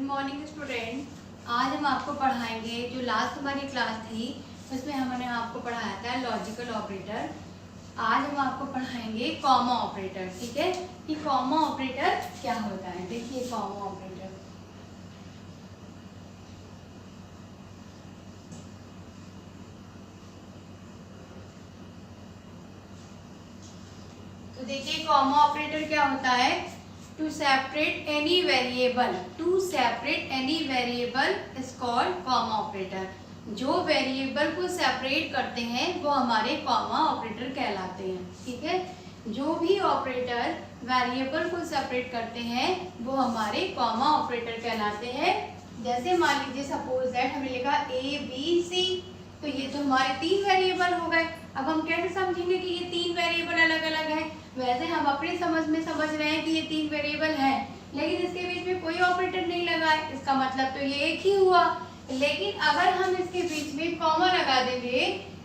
Morning student. आज हम आपको पढ़ाएंगे जो लास्ट हमारी क्लास थी उसमें हमने आपको पढ़ाया था लॉजिकल ऑपरेटर। आज हम आपको पढ़ाएंगे कॉमा ऑपरेटर। ठीक है कि कॉमा ऑपरेटर क्या होता है। देखिए कॉमा ऑपरेटर, तो देखिए कॉमा ऑपरेटर क्या होता है। To separate any variable is called comma operator. जो वेरिएबल को सेपरेट करते हैं वो हमारे कॉमा ऑपरेटर कहलाते हैं। ठीक है, जो भी ऑपरेटर वेरिएबल को सेपरेट करते हैं वो हमारे कॉमा ऑपरेटर कहलाते हैं। जैसे मान लीजिए सपोज दैट हमने लिखा ए बी सी, तो ये तो हमारे तीन वेरिएबल हो गए। अब हम कैसे समझेंगे कि ये तीन वेरिएबल अलग अलग है। वैसे हम अपनी समझ में समझ रहे हैं कि ये तीन वेरिएबल है, लेकिन इसके बीच में कोई ऑपरेटर नहीं लगा है, इसका मतलब तो ये एक ही हुआ। लेकिन अगर हम इसके बीच में कॉमा लगा देंगे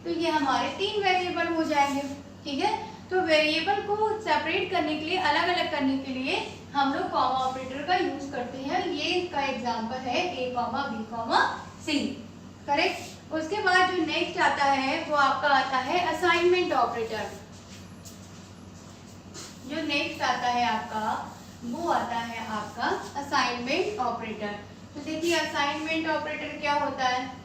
तो ये हमारे तीन वेरिएबल हो जाएंगे। ठीक है, तो वेरिएबल को सेपरेट करने के लिए, अलग अलग करने के लिए हम लोग कॉमा ऑपरेटर का यूज करते हैं। ये इसका एग्जाम्पल है ए कॉमा बी कॉमा सी। करेक्ट। उसके बाद जो नेक्स्ट आता है वो आपका आता है असाइनमेंट ऑपरेटर। जो नेक्स्ट आता है आपका वो आता है आपका असाइनमेंट ऑपरेटर। तो देखिए असाइनमेंट ऑपरेटर क्या होता है।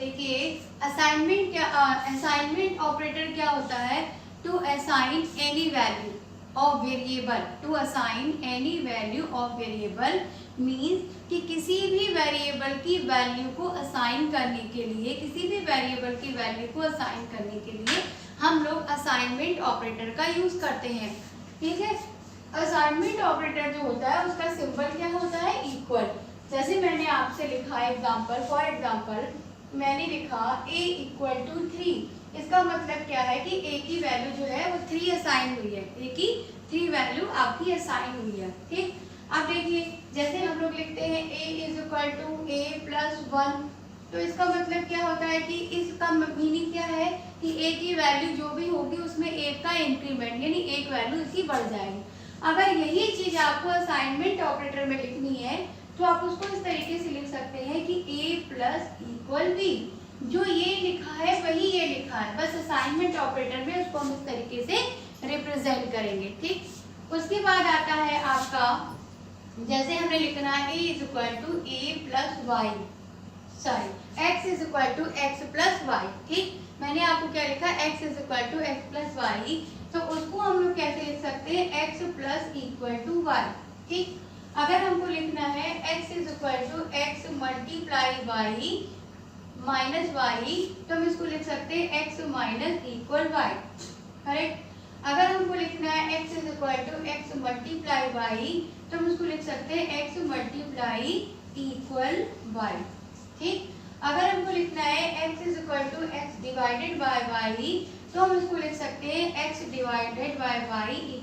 देखिए असाइनमेंट ऑपरेटर क्या होता है। To assign any value of variable, to assign any value of variable means कि किसी भी वेरिएबल की वैल्यू को असाइन करने के लिए, किसी भी वेरिएबल की वैल्यू को असाइन करने के लिए हम लोग असाइनमेंट ऑपरेटर का यूज करते हैं। ठीक है, असाइनमेंट ऑपरेटर जो होता है उसका सिंबल क्या होता है, इक्वल। जैसे मैंने आपसे लिखा एग्जाम्पल, फॉर एग्जाम्पल मैंने लिखा a इक्वल टू 3। इसका मतलब क्या है कि a की वैल्यू जो है वो 3 असाइन हुई है। a की 3 वैल्यू आपकी असाइन हुई है। ठीक, अब देखिए जैसे हम लोग लिखते हैं a is equal to a plus 1, तो इसका मतलब क्या होता है कि इसका मीनिंग क्या है कि a की वैल्यू जो भी होगी उसमें एक का इंक्रीमेंट यानी एक वैल्यू इसकी बढ़ जाएगी। अगर यही चीज आपको असाइनमेंट ऑपरेटर में लिखनी है तो आप उसको इस तरीके से लिख सकते हैं कि a प्लस इक्वल b। जो ये लिखा है वही ये लिखा है, बस असाइनमेंट ऑपरेटर में उसको हम इस तरीके से रिप्रेजेंट करेंगे। ठीक, उसके बाद आता है आपका, जैसे हमने लिखना है a is equal to a plus y, sorry x is equal to x plus y. ठीक, मैंने आपको क्या लिखा, x is equal to x plus y, तो उसको हम लोग कैसे लिख सकते हैं, x plus equal to y. ठीक, अगर हमको लिखना है x is equal to x multiply y minus y, तो हम इसको लिख सकते हैं x minus equal y. Correct. अगर हमको लिखना है x is equal to x multiply y, तो हम इसको लिख सकते हैं x मल्टीप्लाई इक्वल वाई। ठीक, अगर हमको लिखना है x is equal to x divided by y, तो हम इसको लिख सकते हैं x डिवाइडेड बाय वाई।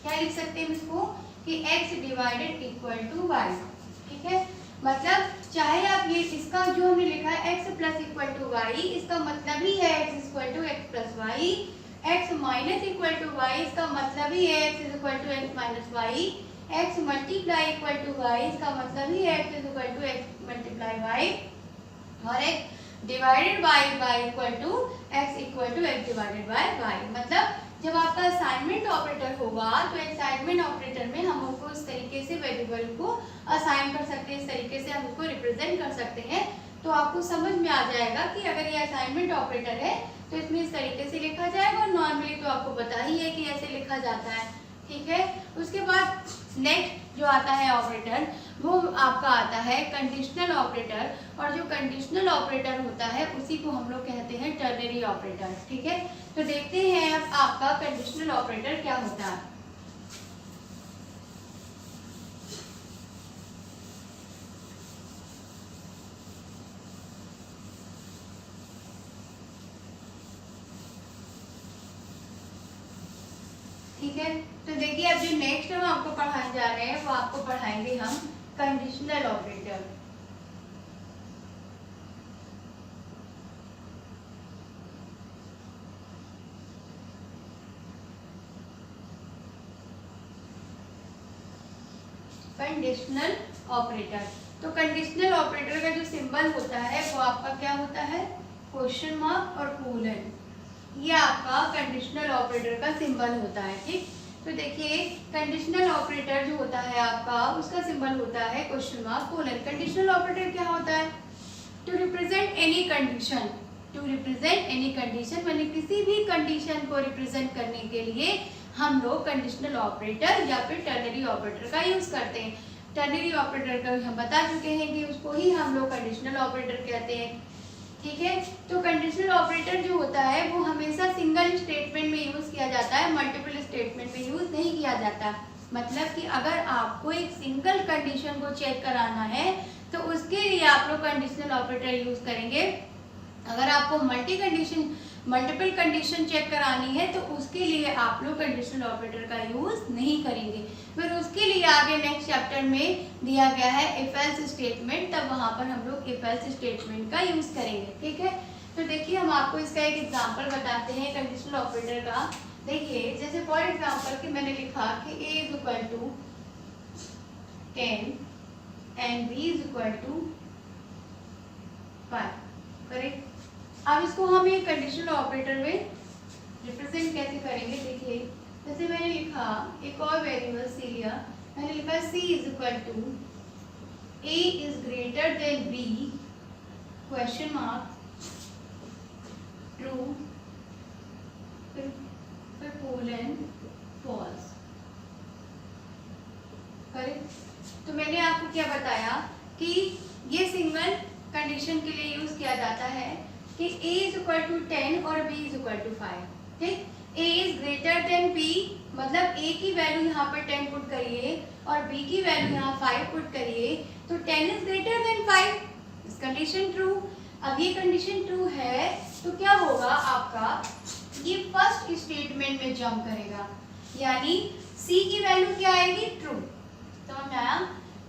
क्या लिख सकते हैं इसको कि x divided equal to y. ठीक है, मतलब चाहे आप ये इसका जो हमने लिखा है x plus equal to y, इसका मतलब ही है x equal to x plus y. x minus equal to y, इसका मतलब ही है x is equal to x minus y. x multiply equal to y, इसका मतलब ही है x is equal to x multiply y. और x divided by equal to x equal to x divided by y. मतलब जब आपका assignment operator होगा तो असाइनमेंट ऑपरेटर में हम उसको इस तरीके से वेरिएबल को असाइन कर सकते हैं, इस तरीके से हम उसको रिप्रेजेंट कर सकते हैं। तो आपको समझ में आ जाएगा कि अगर ये असाइनमेंट ऑपरेटर है तो इसमें इस तरीके से लिखा जाएगा, और नॉर्मली तो आपको पता ही है कि ऐसे लिखा जाता है। ठीक है, उसके बाद नेक्स्ट जो आता है ऑपरेटर वो आपका आता है कंडीशनल ऑपरेटर, और जो कंडीशनल ऑपरेटर होता है उसी को हम लोग कहते हैं टर्नरी ऑपरेटर। ठीक है, तो देखते हैं अब आपका कंडीशनल ऑपरेटर क्या होता है। ठीक है, तो देखिए अब जो नेक्स्ट हम आपको पढ़ाने जा रहे हैं वो आपको पढ़ाएंगे हम कंडीशनल ऑपरेटर। Conditional operator. तो कंडीशनल ऑपरेटर का जो सिंबल होता है वो आपका क्या होता है, क्वेश्चन मार्क और कोलन। ये आपका कंडीशनल ऑपरेटर का सिंबल होता है। ठीक, तो देखिए कंडीशनल ऑपरेटर जो होता है आपका उसका सिंबल होता है question mark colon. Conditional operator क्या होता है, to represent any condition, to represent any condition यानी किसी भी कंडीशन को रिप्रेजेंट करने के लिए हम लोग कंडीशनल ऑपरेटर या फिर टर्नरी ऑपरेटर का यूज करते हैं। टर्नरी ऑपरेटर का हम बता चुके हैं कि उसको ही हम लोग कंडीशनल ऑपरेटर कहते हैं। ठीक है, तो कंडीशनल ऑपरेटर जो होता है वो हमेशा सिंगल स्टेटमेंट में यूज किया जाता है, मल्टीपल स्टेटमेंट में यूज नहीं किया जाता। मतलब कि अगर आपको एक सिंगल कंडीशन को चेक कराना है तो उसके लिए आप लोग कंडीशनल ऑपरेटर यूज करेंगे। अगर आपको मल्टीपल कंडीशन चेक करानी है तो उसके लिए आप लोग कंडीशनल ऑपरेटर का यूज नहीं करेंगे। फिर उसके लिए आगे नेक्स्ट चैप्टर में दिया गया है इफ एल्स स्टेटमेंट, तब वहां पर हम लोग इफ एल्स स्टेटमेंट का यूज करेंगे। ठीक है, तो देखिए हम आपको इसका एक एग्जांपल बताते हैं कंडीशनल ऑपरेटर का। देखिए जैसे फॉर एग्जांपल कि मैंने लिखा कि a is equal to 10 and b is equal to 5, correct. अब इसको हम एक कंडीशनल ऑपरेटर में रिप्रेजेंट कैसे करेंगे, देखिए जैसे मैंने लिखा एक और वेरिएबल सी लिया, मैंने लिखा c is equal to a is greater than b question mark true फिर कोलन फॉल्स, करेक्ट। तो मैंने आपको क्या बताया कि ये सिंगल कंडीशन के लिए यूज किया जाता है कि a इज इक्वल टू 10 और b इज इक्वल टू 5। ठीक, a is greater than b, मतलब a की वैल्यू यहाँ पर 10 पुट करिए और b की वैल्यू यहाँ 5 पुट करिए, तो 10 इज ग्रेटर देन 5, इस कंडीशन ट्रू। अब ये कंडीशन ट्रू है तो क्या होगा आपका, ये फर्स्ट स्टेटमेंट में जंप करेगा, यानी c की वैल्यू क्या आएगी, ट्रू। समझ आया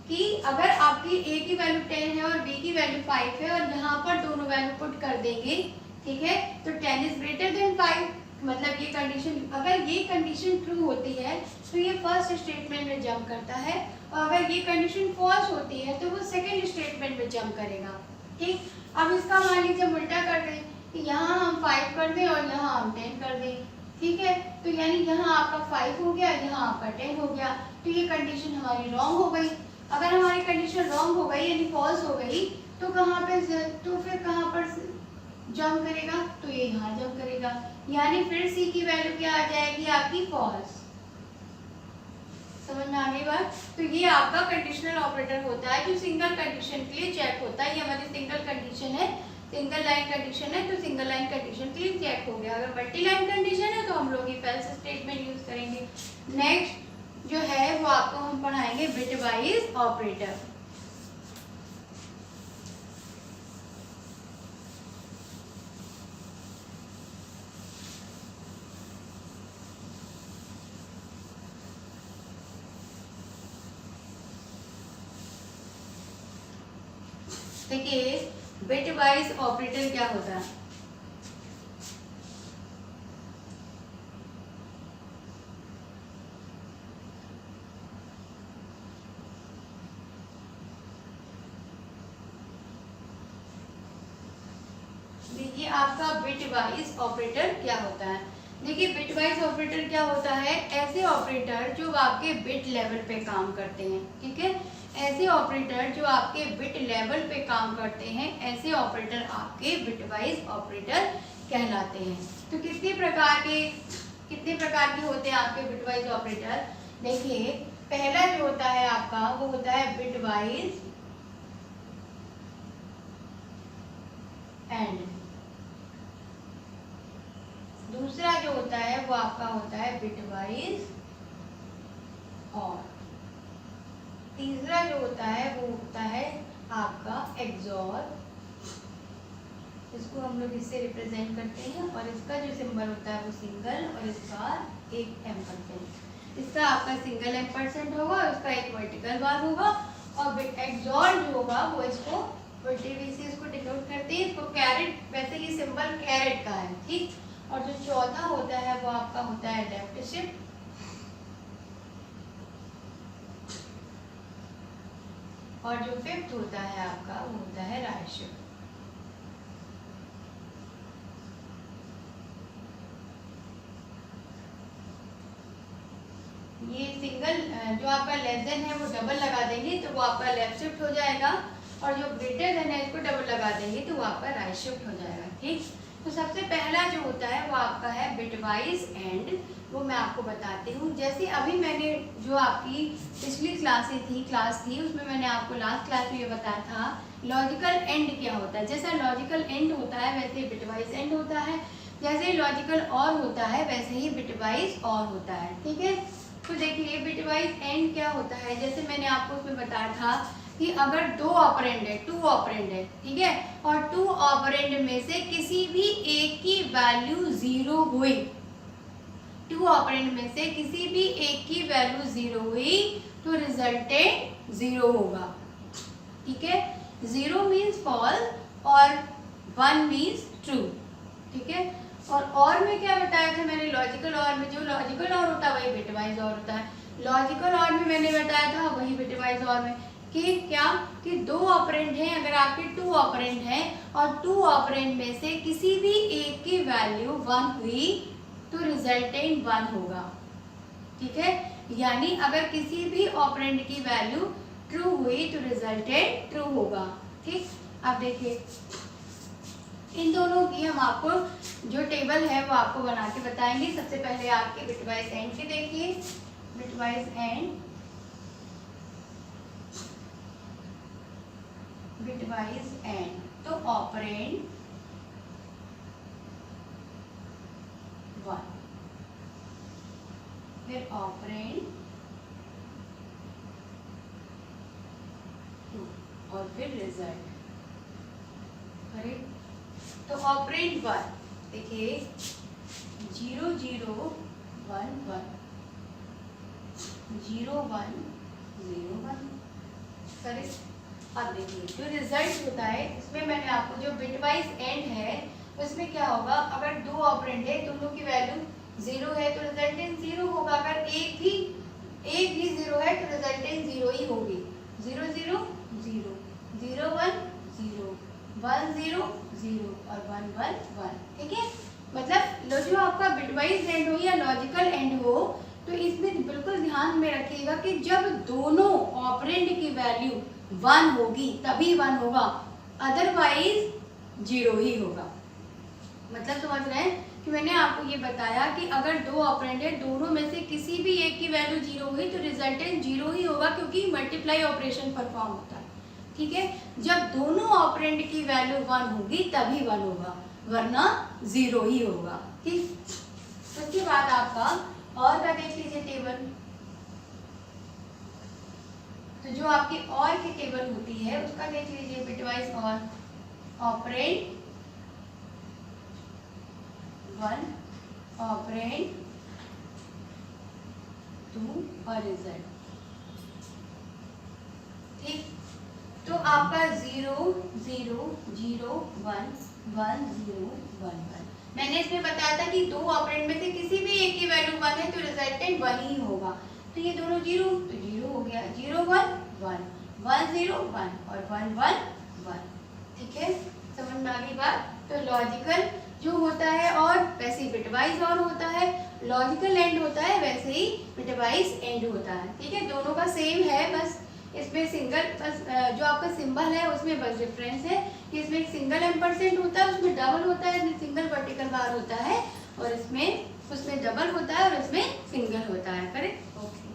कि अगर आपकी a की वैल्यू 10 है और b की वैल्यू 5 है और यहाँ पर दोनों वैल्यू पुट कर देंगे, ठीक है, तो 10 इज ग्रेटर देन 5, मतलब ये कंडीशन, अगर ये कंडीशन ट्रू होती है तो ये फर्स्ट स्टेटमेंट में जंप करता है, और अगर ये कंडीशन फॉल्स होती है तो वो सेकंड स्टेटमेंट में जंप करेगा। ठीक, अब इसका मान लीजिए हम उल्टा कर दें कि यहाँ हम 5 कर दें और यहाँ हम 10 कर दें। ठीक है, तो यानी यहाँ आपका 5 हो गया, यहाँ आपका 10 हो गया, तो ये कंडीशन हमारी रॉन्ग हो गई। अगर हमारी कंडीशन रॉन्ग हो गई यानी फॉल्स हो गई तो कहाँ पे, तो फिर कहाँ पर जंप करेगा, तो ये यहाँ जंप करेगा, यानी फिर सी की वैल्यू क्या आ जाएगी आपकी, फॉल्स। समझ में आ गई बात। तो ये आपका कंडीशनल ऑपरेटर होता है जो सिंगल कंडीशन के लिए चेक होता है। ये हमारी सिंगल कंडीशन है, सिंगल लाइन कंडीशन है, तो सिंगल लाइन कंडीशन के लिए चेक हो गया। अगर मल्टी लाइन कंडीशन है तो हम लोग इफ एल्स स्टेटमेंट यूज करेंगे। नेक्स्ट जो है वो आपको हम पढ़ाएंगे बिट वाइज ऑपरेटर। देखिए बिट वाइज ऑपरेटर क्या होता है, देखिए आपका बिट वाइज ऑपरेटर क्या होता है। देखिए बिट वाइज ऑपरेटर क्या होता है, ऐसे ऑपरेटर जो आपके बिट लेवल पे काम करते हैं। ठीक है, ऐसे ऑपरेटर जो आपके बिट लेवल पे काम करते हैं, ऐसे ऑपरेटर आपके बिट वाइज ऑपरेटर कहलाते हैं। तो कितने प्रकार के होते हैं आपके बिट वाइज ऑपरेटर। देखिए पहला जो होता है आपका वो होता है बिट वाइज एंड, दूसरा जो होता है वो आपका होता है बिट वाइज और, तीसरा जो होता है वो होता है आपका एक्सॉर, इसको हम लोग इससे रिप्रेजेंट करते हैं, और इसका जो सिंबल होता है वो सिंगल और इसका एक एम्परसेंट। इसका आपका सिंगल एम्परसेंट होगा और इसका एक वर्टिकल बार होगा, और एक्सॉर जो होगा वो इसको वर्टिकली से इसको डिनोट करते हैं, इसको कैरेट, वैसे ये सिंबल कैरेट का है। ठीक, और जो चौथा होता है वो आपका होता है लेफ्ट शिफ्ट, और जो फिफ्थ होता है आपका वो होता है राइट शिफ्ट। ये सिंगल जो आपका लेस देन है वो डबल लगा देंगे तो वो आपका लेफ्ट शिफ्ट हो जाएगा, और जो ग्रेटर देन है इसको डबल लगा देंगे तो वो आपका राइट शिफ्ट हो जाएगा। ठीक, तो सबसे पहला जो होता है वो आपका है बिटवाइज एंड, वो मैं आपको बताती हूँ। जैसे अभी मैंने जो आपकी पिछली क्लास थी उसमें मैंने आपको लास्ट क्लास में ये बताया था लॉजिकल एंड क्या होता है। जैसा लॉजिकल एंड होता है वैसे ही बिटवाइज एंड होता है, जैसे लॉजिकल और होता है वैसे ही बिटवाइज और होता है। ठीक है, तो देखिए बिटवाइज एंड क्या होता है, जैसे मैंने आपको उसमें बताया था कि अगर दो ऑपरेंड है, टू ऑपरेंड है, ठीक है, और टू ऑपरेंड में से किसी भी एक की वैल्यू जीरो हुई, टू ऑपरेंड में से किसी भी एक की वैल्यू जीरो हुई तो रिजल्टेंट जीरो होगा। ठीक है, जीरो मीन्स फॉल्स और वन मीन्स ट्रू। ठीक है, और में क्या बताया था मैंने, लॉजिकल और में जो लॉजिकल और होता है वही बिटवाइज और होता है। लॉजिकल और में मैंने बताया था वही बिटवाइज और में कि क्या कि दो ऑपरेंड हैं, अगर आपके टू ऑपरेंड हैं और टू ऑपरेंड में से किसी भी एक की वैल्यू वन हुई तो रिजल्टेंट वन होगा। ठीक है, यानी अगर किसी भी ऑपरेंड की वैल्यू ट्रू हुई तो रिजल्टेंट ट्रू होगा। ठीक, अब देखिए इन दोनों की हम आपको जो टेबल है वो आपको बना के बताएंगे। सबसे पहले आपके बिटवाइज एंड की देखिए, बिटवाइज एंड, बिटवाइज एंड तो ऑपरेंड वन, फिर ऑपरेंड टू और फिर रिजल्ट। करेक्ट, तो ऑपरेंड वन देखिए 0 0 1 1 0 1 0 1। करेक्ट, अब देखिए जो रिजल्ट होता है इसमें मैंने आपको जो बिटवाइज एंड है उसमें क्या होगा, अगर दो ऑपरेंड है दोनों की वैल्यू जीरो है तो रिजल्टेंट जीरो होगा, अगर एक भी जीरो है तो रिजल्टेंट जीरो ही होगी। 0 0 0 0 1 0 1 0 0 और 1 1 1। ठीक है, मतलब जो आपका बिटवाइज एंड हो या लॉजिकल एंड हो तो इसमें बिल्कुल ध्यान में रखिएगा कि जब दोनों ऑपरेंड की वैल्यू वन होगी तभी वन होगा, अदरवाइज जीरो ही होगा। मतलब समझ रहे हैं कि मैंने आपको ये बताया कि अगर दो ऑपरेंड है दोनों में से किसी भी एक की वैल्यू जीरो हुई तो रिजल्टेंट जीरो ही होगा, क्योंकि मल्टीप्लाई ऑपरेशन परफॉर्म होता है। ठीक है, जब दोनों ऑपरेंड की वैल्यू वन होगी तभी वन होगा, वरना जीरो ही होगा। ठीक, उसके बाद आपका और का देख लीजिए टेबल। तो जो आपकी और की टेबल होती है उसका देख लीजिए, बिटवाइज और, ऑपरेंड वन, ऑपरेंड टू और रिजल्ट। ठीक, तो आपका 0 0 0 1 1 0 1 1। मैंने इसमें बताया था कि दो ऑपरेंड में से किसी भी एक की वैल्यू वन है तो रिजल्टेंट वन ही होगा, तो ये दोनों जीरो तो जीरो हो गया, 0 1 1 1 0 1 और 1 1 1। ठीक है, समझ में आ गई बात। तो लॉजिकल जो होता है और वैसे ही बिटवाइज और होता है, लॉजिकल एंड होता है वैसे ही बिटवाइज एंड होता है। ठीक है, दोनों का सेम है, बस इसमें सिंगल बस जो आपका सिंबल है उसमें बस डिफरेंस है कि इसमें एक सिंगल एम्परसेंट होता है, उसमें डबल होता है, इसमें सिंगल वर्टिकल बार होता है, और इसमें उसमें डबल होता है और इसमें सिंगल होता है। Correct, okay.